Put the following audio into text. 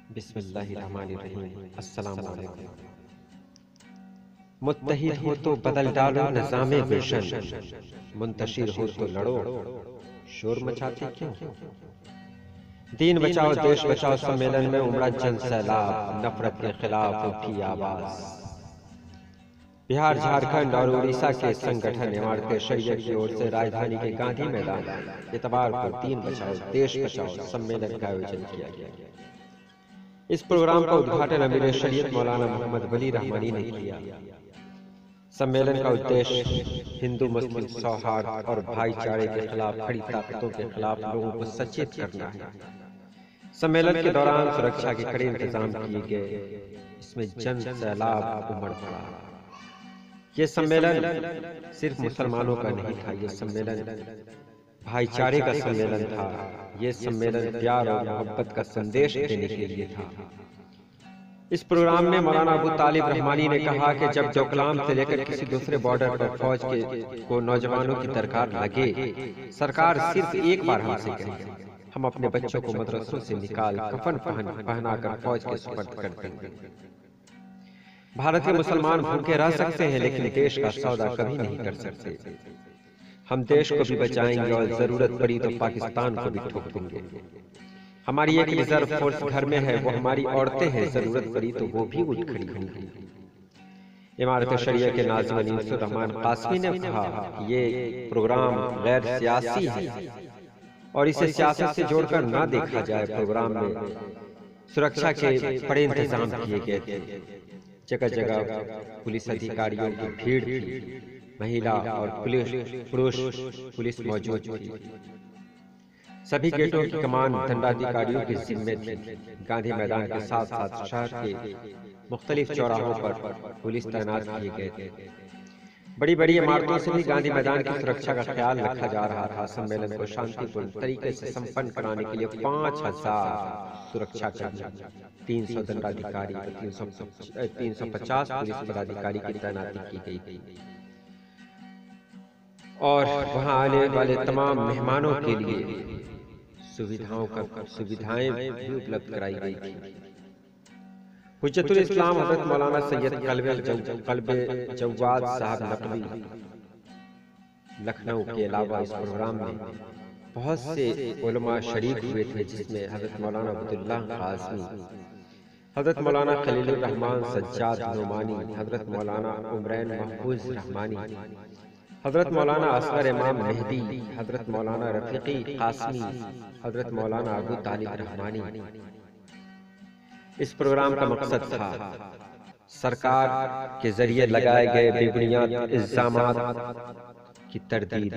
बिस्मिल्लाहिर्रहमानिर्रहीम। अस्सलाम वालेकुम। मुत्तहिद हो तो बदल डालो निज़ामे गुलशन, मुंतशिर हो तो लड़ो, शोर मचाते क्यों? दीन बचाओ देश बचाओ सम्मेलन में उमड़ा जन सैलाब, नफरत के खिलाफ उठी आवाज। बिहार, झारखंड और उड़ीसा के संगठन इमारत शरीयत की ओर से राजधानी के गांधी मैदान में इतवार को दीन बचाओ देश बचाओ सम्मेलन का आयोजन किया गया। इस प्रोग्राम का उद्घाटन अमीर शरीयत मौलाना मोहम्मद वली रहमानी ने किया। सम्मेलन का उद्देश्य हिंदू मुस्लिम सौहार्द और भाईचारे के खिलाफ खड़ी ताकतों के खिलाफ लोगों को सचेत करना है। सम्मेलन के दौरान सुरक्षा के कड़े इंतजाम किए गए। इसमें जन सैलाब उमड़ पड़ा। ये सम्मेलन सिर्फ मुसलमानों का नहीं था, ये सम्मेलन भाईचारे का सम्मेलन था। ये सम्मेलन प्यार और मोहब्बत का संदेश देने के लिए था। इस प्रोग्राम में मौलाना अबू तालिब रहमानी ने कहा कि जब डोकलाम से लेकर किसी दूसरे बॉर्डर पर फौज को नौजवानों की दरकार लगे, सरकार सिर्फ एक बार हमसे कहे, हम अपने बच्चों को मदरसों से निकाल कफन पहनाकर फौज के सुपुर्द कर देंगे। भारत के मुसलमान भूखे रह सकते हैं, लेकिन देश का सौदा कभी नहीं कर सकते। हम देश को भी बचाएंगे और जरूरत पड़ी तो पाकिस्तान को भी ठोक देंगे। हमारी एक रिजर्व फोर्स घर में है, वो हमारी औरतें हैं, जरूरत पड़ी तो वो भी उठ खड़ी होंगी। इमारत शरिया के नाज़िम अनीसुर रहमान कासमी ने कहा कि ये प्रोग्राम गैर सियासी है और इसे सियासत से जोड़कर ना देखा जाए। प्रोग्राम में सुरक्षा के बड़े इंतजाम किए गए थे। जगह जगह पुलिस अधिकारियों की भीड़ थी। महिला और पुरुष पुलिस मौजूद थी। सभी गेटों की कमान दंडाधिकारियों के जिम्मे थी। गांधी मैदान के साथ साथ शहर के मुख्तलिफ चौराहों पर पुलिस तैनात किए गए थे। बड़ी बड़ी इमारतों से भी गांधी मैदान की सुरक्षा का ख्याल रखा जा रहा था। सम्मेलन को शांतिपूर्ण तरीके से संपन्न कराने के लिए 5000 सुरक्षा कर्मी, 300 दंडाधिकारी, 350 पुलिस पदाधिकारी की तैनाती की गई थी और वहां आने वाले तमाम मेहमानों के लिए सुविधाएं भी उपलब्ध कराई गई थी। हुज्जतुल इस्लाम हज़रत मौलाना सैयद कल्बे जव्वाद साहब नकवी लखनऊ के अलावा इस प्रोग्राम में बहुत से उलमा शरीक हुए थे, जिसमें हज़रत मौलाना अब्दुल्लाह काज़मी, हज़रत मौलाना खलीलुर रहमान सज्जाद नोमानी, हज़रत मौलाना उमरैन महफूज रहमानी, हज़रत मौलाना असगर इमाम मेहदी, हज़रत मौलाना रफीकी कासमी, हज़रत मौलाना अबू तालिब रहमानी। इस प्रोग्राम का मकसद था सरकार के जरिए लगाए गए बेबुनियाद इल्जामात की तरदीद